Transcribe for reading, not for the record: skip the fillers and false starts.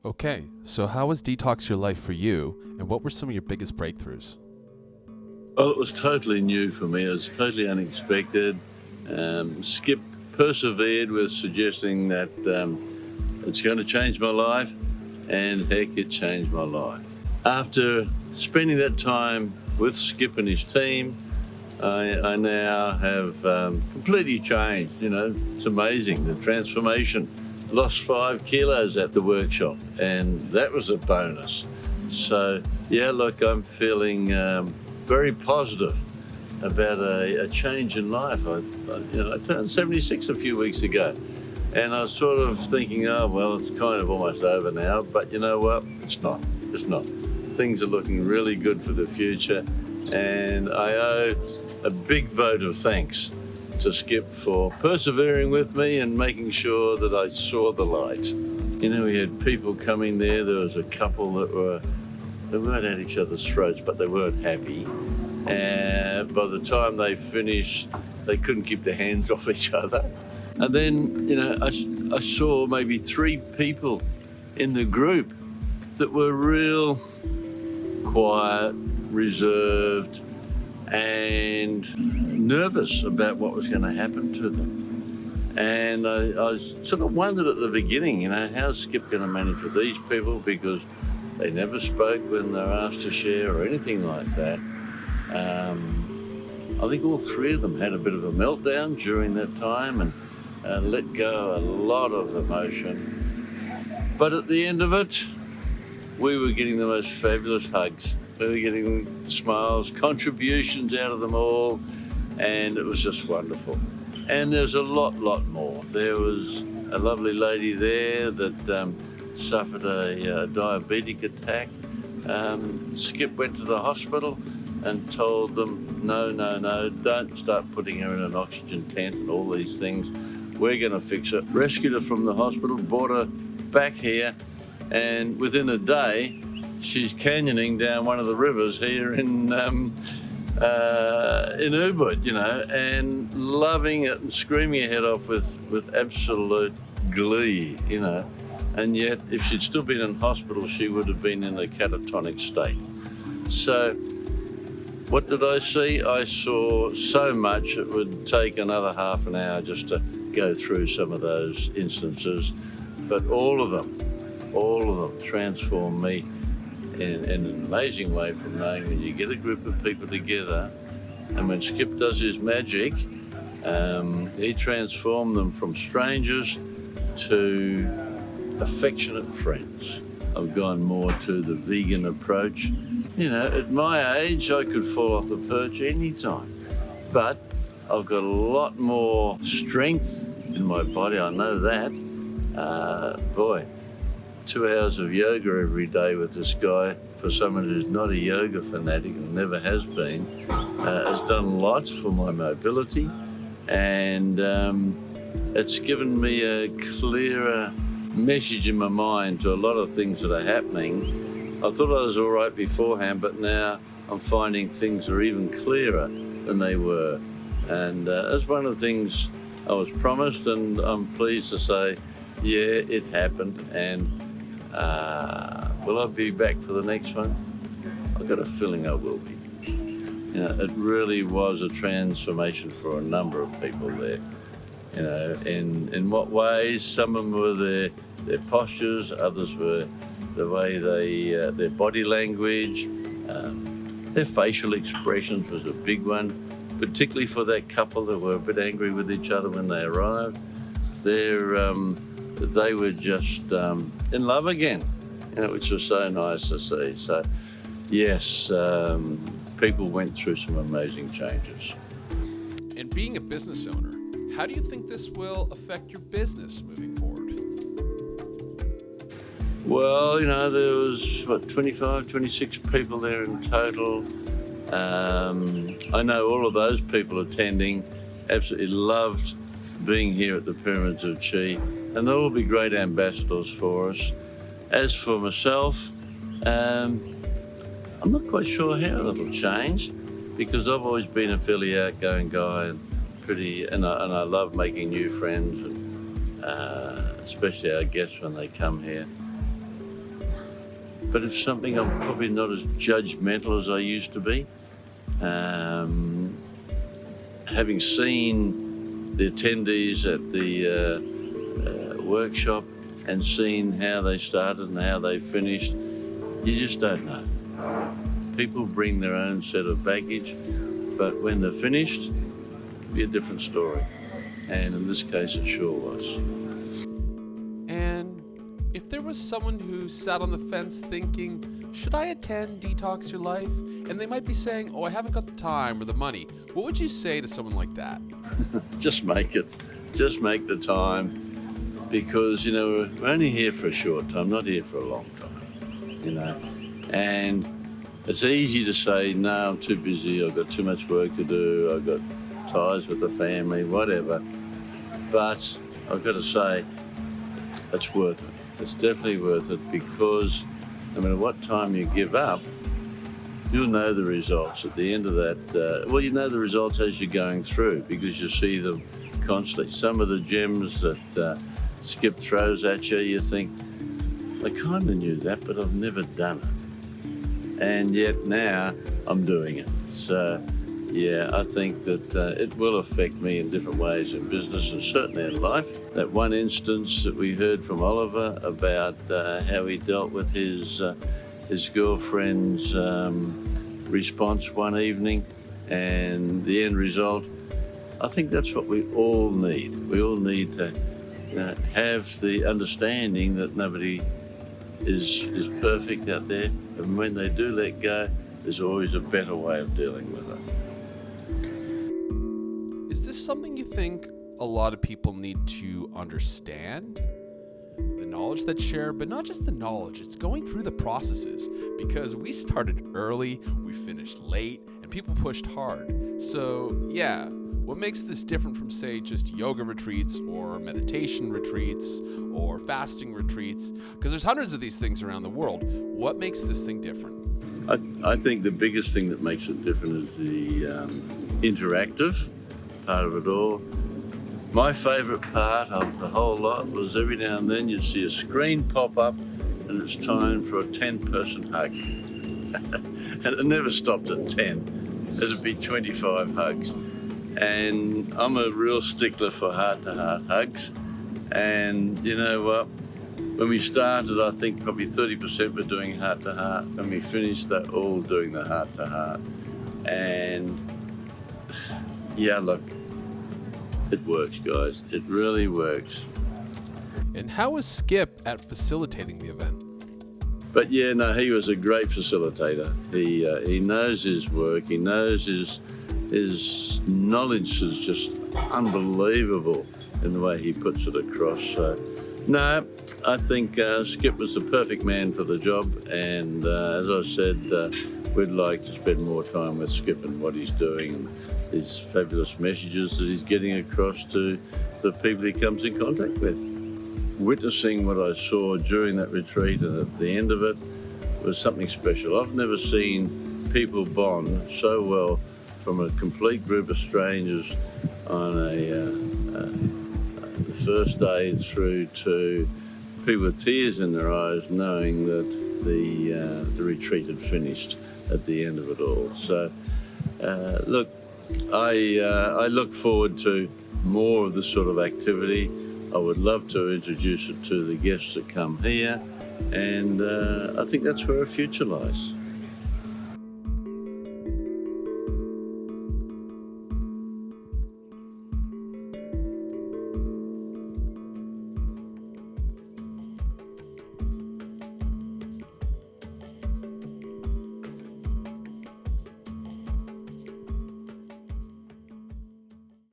Okay, so how was detox your life for you, and what were some of your biggest breakthroughs? Well, it was totally new for me. It was totally unexpected. Skip persevered with suggesting that it's going to change my life, and heck, it changed my life. After spending that time with Skip and his team, I now have completely changed. It's amazing, the transformation. Lost 5 kilos at the workshop, and that was a bonus. So, yeah, look, I'm feeling very positive about a change in life. I turned 76 a few weeks ago, and I was sort of thinking, oh, well, it's kind of almost over now. But you know what? It's not. It's not. Things are looking really good for the future, and I owe a big vote of thanks to Skip for persevering with me and making sure that I saw the light. We had people coming there. There was a couple they weren't at each other's throats, but they weren't happy. And by the time they finished, they couldn't keep their hands off each other. And then, I saw maybe 3 people in the group that were real quiet, reserved, and nervous about what was going to happen to them. And I sort of wondered at the beginning, how's Skip going to manage with these people, because they never spoke when they were asked to share or anything like that. I think all 3 of them had a bit of a meltdown during that time and let go a lot of emotion. But at the end of it, we were getting the most fabulous hugs. We were getting smiles, contributions out of them all, and it was just wonderful. And there's a lot more. There was a lovely lady there that suffered a diabetic attack. Skip went to the hospital and told them, no, don't start putting her in an oxygen tent and all these things. We're going to fix her. Rescued her from the hospital, brought her back here, and within a day, she's canyoning down one of the rivers here in Ubud, and loving it and screaming her head off with absolute glee, And yet, if she'd still been in hospital, she would have been in a catatonic state. So, what did I see? I saw so much it would take another half an hour just to go through some of those instances. But all of them transformed me in an amazing way, from knowing when you get a group of people together, and when Skip does his magic, he transformed them from strangers to affectionate friends. I've gone more to the vegan approach. At my age, I could fall off the perch anytime, but I've got a lot more strength in my body, I know that. 2 hours of yoga every day with this guy, for someone who's not a yoga fanatic and never has been, has done lots for my mobility, and it's given me a clearer message in my mind to a lot of things that are happening. I thought I was all right beforehand, but now I'm finding things are even clearer than they were. And that's one of the things I was promised, and I'm pleased to say, yeah, it happened. And will I be back for the next one? I've got a feeling I will be. It really was a transformation for a number of people there. In what ways? Some of them were their postures, others were the way their body language, their facial expressions was a big one, particularly for that couple that were a bit angry with each other when they arrived. They were just in love again, which was so nice to see. So, yes, people went through some amazing changes. And being a business owner, how do you think this will affect your business moving forward? Well, there was, 25, 26 people there in total. I know all of those people attending absolutely loved being here at the Pyramids of Chi, and they'll all be great ambassadors for us. As for myself, I'm not quite sure how that'll change, because I've always been a fairly outgoing guy and I love making new friends, and especially our guests when they come here. but it's something I'm probably not as judgmental as I used to be. Having seen the attendees at the workshop and seen how they started and how they finished, you just don't know. People bring their own set of baggage, but when they're finished, it'll be a different story. And in this case, it sure was. And if there was someone who sat on the fence thinking, should I attend Detox Your Life? And they might be saying, oh, I haven't got the time or the money. What would you say to someone like that? Just make it. Just make the time. Because, we're only here for a short time, not here for a long time, And it's easy to say, no, I'm too busy, I've got too much work to do, I've got ties with the family, whatever. But I've got to say, it's worth it. It's definitely worth it, because no matter what time you give up, you'll know the results at the end of that. You know the results as you're going through, because you see them constantly. Some of the gems that Skip throws at you, you think, I kind of knew that, but I've never done it. And yet now I'm doing it. So, yeah, I think that it will affect me in different ways in business and certainly in life. That one instance that we heard from Oliver about how he dealt with his girlfriend's response one evening, and the end result, I think that's what we all need. We all need to have the understanding that nobody is perfect out there, and when they do let go, there's always a better way of dealing with it. Is this something you think a lot of people need to understand? The knowledge that's shared, but not just the knowledge, it's going through the processes, because we started early, we finished late, and people pushed hard. So yeah, what makes this different from, say, just yoga retreats or meditation retreats or fasting retreats? Because there's hundreds of these things around the world. What makes this thing different? I think the biggest thing that makes it different is the interactive part of it all. My favourite part of the whole lot was every now and then you'd see a screen pop up and it's time for a 10-person hug. And it never stopped at 10. It'd be 25 hugs. And I'm a real stickler for heart-to-heart hugs. And you know what? When we started, I think probably 30% were doing heart-to-heart. When we finished, they're all doing the heart-to-heart. And yeah, look, it works, guys. It really works. And how was Skip at facilitating the event? But yeah, no, he was a great facilitator. He knows his work. He knows his knowledge is just unbelievable in the way he puts it across. So, no, I think Skip was the perfect man for the job. And as I said, we'd like to spend more time with Skip and what he's doing and his fabulous messages that he's getting across to the people he comes in contact with. Witnessing what I saw during that retreat and at the end of it was something special. I've never seen people bond so well from a complete group of strangers on the first day through to people with tears in their eyes knowing that the retreat had finished at the end of it all. So look, I look forward to more of this sort of activity. I would love to introduce it to the guests that come here, and I think that's where our future lies.